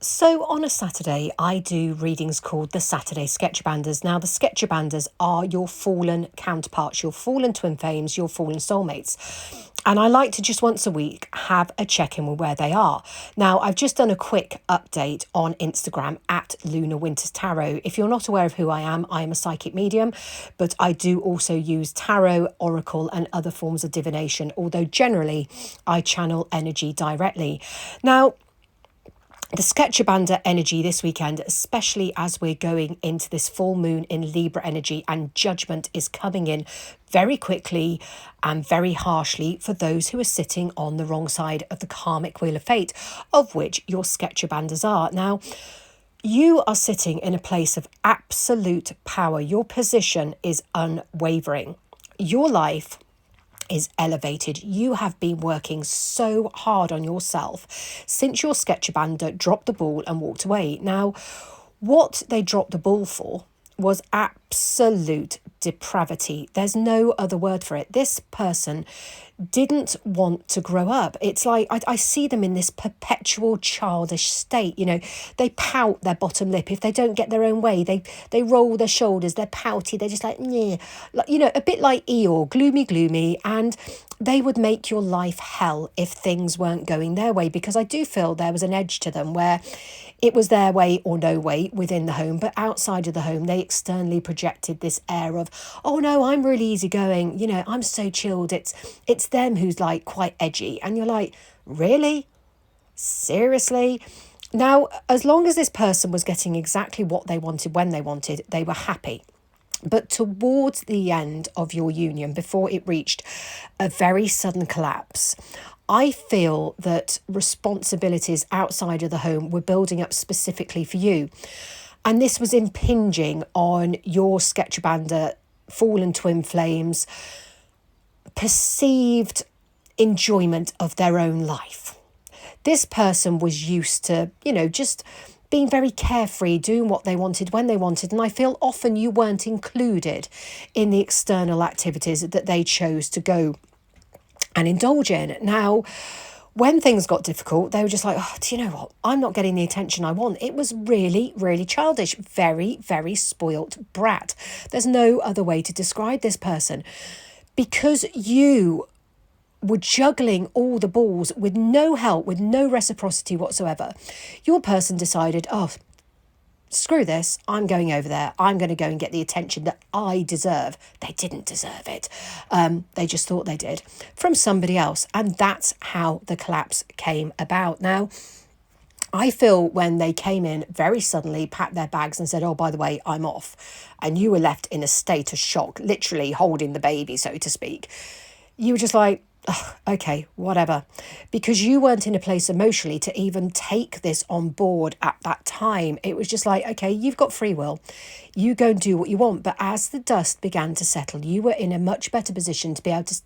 So on a Saturday, I do readings called the Saturday Sketcherbanders. Now, the Sketcherbanders are your fallen counterparts, your fallen twin flames, your fallen soulmates. And I like to just once a week have a check-in with where they are. Now, I've just done a quick update on Instagram at Luna Winters Tarot. If you're not aware of who I am a psychic medium, but I do also use tarot, oracle, and other forms of divination, although generally I channel energy directly. Now, the Sketcherbander energy this weekend, especially as we're going into this full moon in Libra energy, and judgment is coming in very quickly and very harshly for those who are sitting on the wrong side of the karmic wheel of fate, of which your Sketcherbanders are. Now, you are sitting in a place of absolute power. Your position is unwavering. Your life is elevated. You have been working so hard on yourself since your Sketcherbander dropped the ball and walked away. Now, what they dropped the ball for was absolute depravity. There's no other word for it. This person didn't want to grow up. It's like I see them in this perpetual childish state. You know, they pout their bottom lip if they don't get their own way. They roll their shoulders. They're pouty. They're just like, yeah, you know, a bit like Eeyore, gloomy, and they would make your life hell if things weren't going their way, because I do feel there was an edge to them where it was their way or no way within the home, but outside of the home, they externally projected this air of, oh no, I'm really easygoing. You know, I'm so chilled. It's them who's like quite edgy. And you're like, really? Seriously? Now, as long as this person was getting exactly what they wanted when they wanted, they were happy. But towards the end of your union, before it reached a very sudden collapse, I feel that responsibilities outside of the home were building up specifically for you. And this was impinging on your Sketcherbander fallen twin flames' perceived enjoyment of their own life. This person was used to, you know, just being very carefree, doing what they wanted when they wanted. And I feel often you weren't included in the external activities that they chose to go and indulge in. Now, when things got difficult, they were just like, oh, do you know what? I'm not getting the attention I want. It was really, really childish, very, very spoilt brat. There's no other way to describe this person. Because you were juggling all the balls with no help, with no reciprocity whatsoever, your person decided, oh, screw this, I'm going over there. I'm going to go and get the attention that I deserve. They didn't deserve it. They just thought they did, from somebody else. And that's how the collapse came about. Now, I feel when they came in very suddenly, packed their bags and said, oh, by the way, I'm off. And you were left in a state of shock, literally holding the baby, so to speak. You were just like, oh, okay, whatever, because you weren't in a place emotionally to even take this on board at that time. It was just like, okay, you've got free will, you go and do what you want. But as the dust began to settle, you were in a much better position to be able to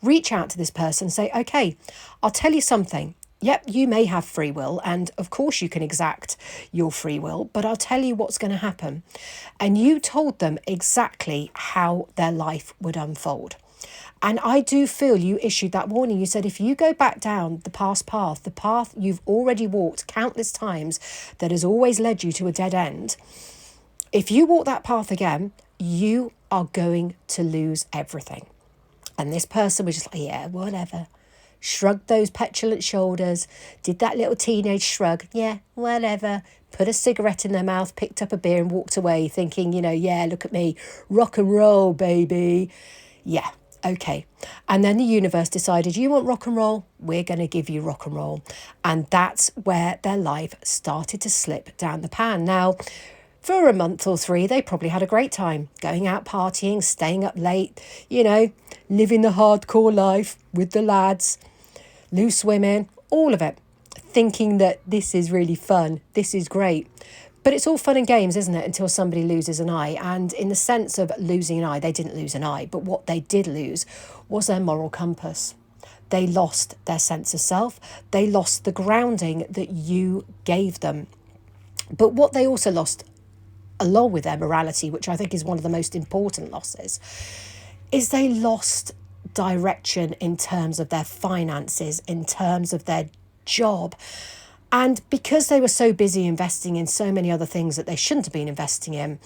reach out to this person and say, okay, I'll tell you something. Yep, you may have free will, and of course you can exact your free will, but I'll tell you what's going to happen. And you told them exactly how their life would unfold. And I do feel you issued that warning. You said, if you go back down the past path, the path you've already walked countless times that has always led you to a dead end, if you walk that path again, you are going to lose everything. And this person was just like, yeah, whatever. Shrugged those petulant shoulders, did that little teenage shrug, yeah, whatever, put a cigarette in their mouth, picked up a beer and walked away thinking, you know, yeah, look at me, rock and roll, baby. Yeah. Okay. And then the universe decided, you want rock and roll? We're going to give you rock and roll. And that's where their life started to slip down the pan. Now, for a month or three, they probably had a great time going out partying, staying up late, you know, living the hardcore life with the lads, loose women, all of it, thinking that this is really fun. This is great. But it's all fun and games, isn't it, until somebody loses an eye. And in the sense of losing an eye, they didn't lose an eye. But what they did lose was their moral compass. They lost their sense of self. They lost the grounding that you gave them. But what they also lost, along with their morality, which I think is one of the most important losses, is they lost direction in terms of their finances, in terms of their job. And because they were so busy investing in so many other things that they shouldn't have been investing in,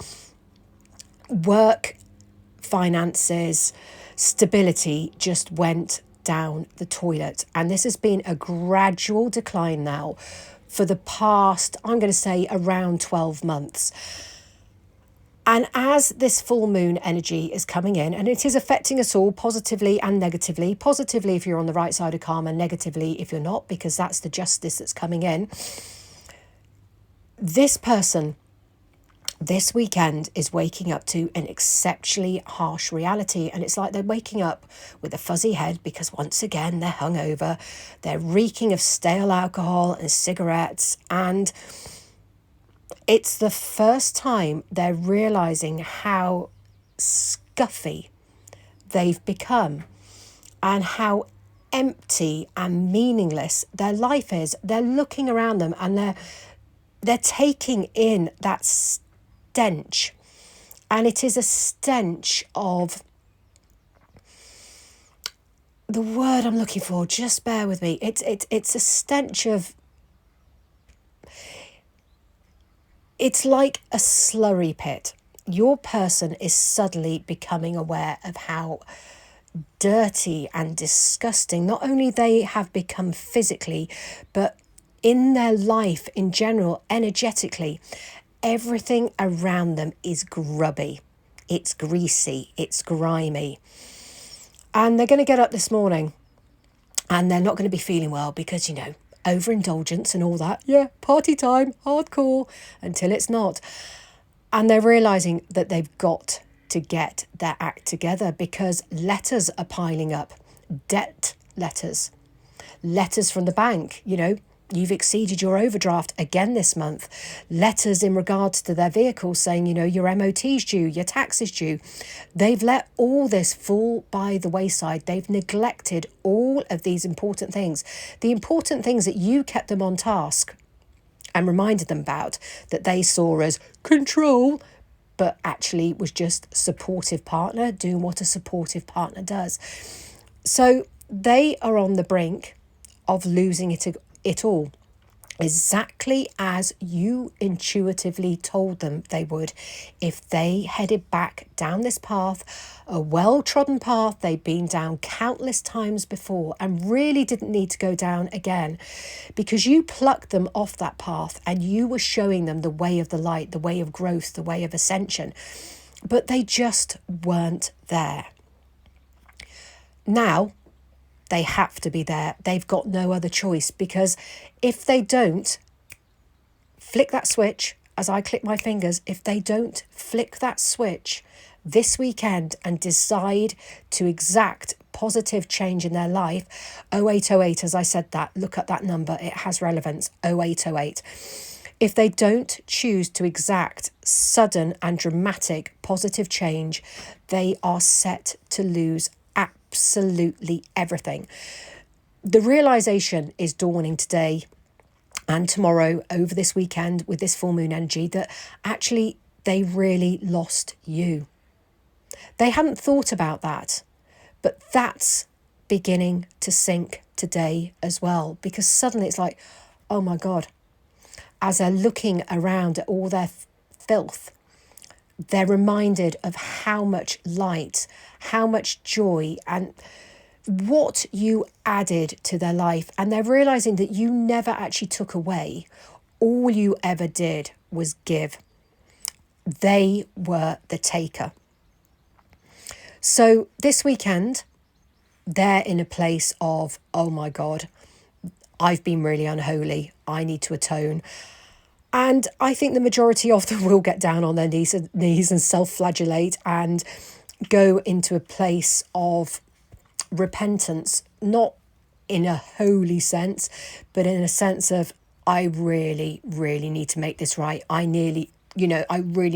work, finances, stability just went down the toilet. And this has been a gradual decline now for the past, I'm going to say, around 12 months. And as this full moon energy is coming in, and it is affecting us all positively and negatively, positively if you're on the right side of karma, negatively if you're not, because that's the justice that's coming in. This person this weekend is waking up to an exceptionally harsh reality. And it's like they're waking up with a fuzzy head because once again, they're hungover. They're reeking of stale alcohol and cigarettes. And it's the first time they're realizing how scuffy they've become and how empty and meaningless their life is. They're looking around them and they're taking in that stench. And it is a stench of, the word I'm looking for, just bear with me. It's a stench of, it's like a slurry pit. Your person is suddenly becoming aware of how dirty and disgusting not only they have become physically, but in their life in general, energetically. Everything around them is grubby. It's greasy. It's grimy. And they're going to get up this morning and they're not going to be feeling well because, you know, overindulgence and all that. Yeah, party time, hardcore, until it's not. And they're realising that they've got to get their act together because letters are piling up. Debt letters. Letters from the bank, you know. You've exceeded your overdraft again this month. Letters in regards to their vehicles saying, you know, your MOT's due, your tax is due. They've let all this fall by the wayside. They've neglected all of these important things. The important things that you kept them on task and reminded them about, that they saw as control, but actually was just supportive partner, doing what a supportive partner does. So they are on the brink of losing it all, exactly as you intuitively told them they would if they headed back down this path, a well-trodden path they'd been down countless times before and really didn't need to go down again, because you plucked them off that path and you were showing them the way of the light, the way of growth, the way of ascension, but they just weren't there. Now they have to be there. They've got no other choice, because if they don't flick that switch, as I click my fingers, if they don't flick that switch this weekend and decide to exact positive change in their life, 0808, as I said that, look at that number, it has relevance, 0808. If they don't choose to exact sudden and dramatic positive change, they are set to lose absolutely everything. The realization is dawning today and tomorrow, over this weekend with this full moon energy, that actually they really lost you. They hadn't thought about that, but that's beginning to sink today as well, because suddenly it's like, oh my God, as they're looking around at all their filth, they're reminded of how much light, how much joy, and what you added to their life. And they're realizing that you never actually took away. All you ever did was give. They were the taker. So this weekend, they're in a place of, oh my God, I've been really unholy. I need to atone. And I think the majority of them will get down on their knees and self-flagellate and go into a place of repentance, not in a holy sense, but in a sense of, I really, really need to make this right. I really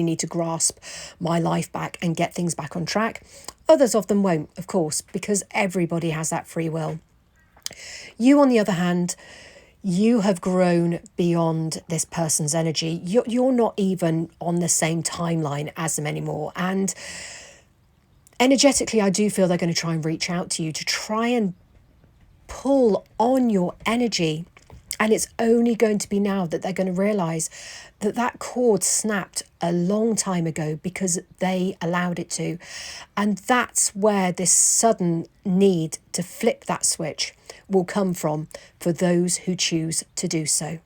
need to grasp my life back and get things back on track. Others of them won't, of course, because everybody has that free will. You, on the other hand, you have grown beyond this person's energy. You're not even on the same timeline as them anymore. And energetically, I do feel they're going to try and reach out to you to try and pull on your energy And it's only going to be now that they're going to realise that that cord snapped a long time ago because they allowed it to. And that's where this sudden need to flip that switch will come from for those who choose to do so.